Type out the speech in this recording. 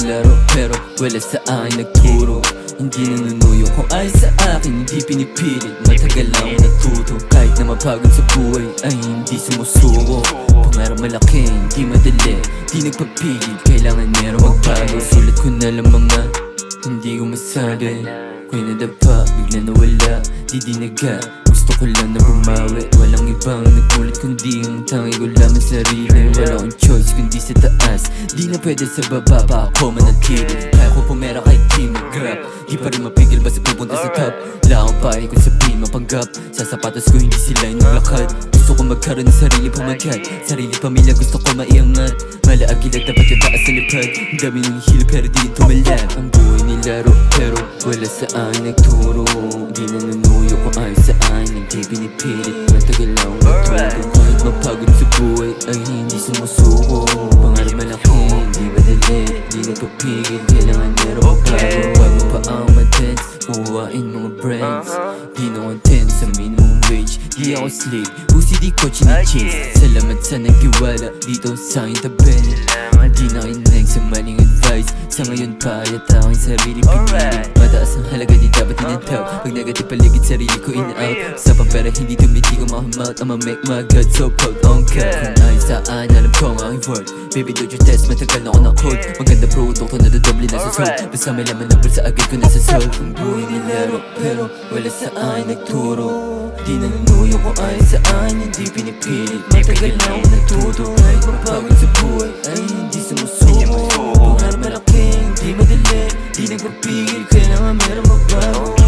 laro pero wala sa akin nagturo. Hindi nanunuyo kung ay sa akin, hindi pinipilit. Matagal na ako natuto, kahit na mapagod sa buhay ay hindi sumusuko. Pangarap malaki, hindi madali, di nagpapigil, kailangan meron magbago. Sulat ko na lang mga hindi ko masabi, ko'y nadapa, bigla nawala, di dinaga. Gusto ko lang na bumawi, walang ibang nagulat kundi ang tangi ko lamang sarili. Wala akong choice kundi sa taas, di na pwede sa baba pa ako manatili. Kaya ko pumera kahit di mag-grab, di pa rin mapigil basta pupunta sa top. Wala akong pahay kung sabihin mapanggap, sa sapatos ko hindi sila yung naglakad. Gusto ko magkaroon ng sarili pamagat, sarili pamilya gusto ko maiangat. Malaag ilag dapat yung taas sa lipad, ang dami nang hihilip pero di rin tumalab. Ang buhay nilaro pero wala sa akin nagturo. Di nanunuyo kung ayaw sa akin, hindi pinipilit. Matagal na akong natuto, kahit mapagod sa buhay ay hindi sumusuko. Pangarap malaki, hindi madali, di nagpapigil, kailangan meron magbago. Bago pa ako ma-tense, kuhain mga brands. Di na content sa minimum wage, di ako slave, pusi di ko chinichase. Salamat sa nagtiwala dito sa aking tabi. Di na kinag sa maling advice, sa ngayon pa ayat aking sarili pinili. Mataas ang halaga di dapat inantaw, pag negative paligid sarili ko in-out. Sa pampera hindi tumiti ko makamount, I'ma make my God so proud on God. Kung ayos sa akin alam ko ang aking word, baby do your test, matagal na ako na-code. Maganda produkto na dodoble na sa sold, basta may laman ng bulsa agad ko nasa soul. Ang buhay nilaro pero wala sa akin nagturo. Di nanunuyo kung ayaw sa akin, hindi pinipilit. Matagal na ako natuto, kahit mapagod sa buhay ay hindi sumusuko. Pangarap malaki, hindi madali, di nagpapigil, kailangan meron magbago.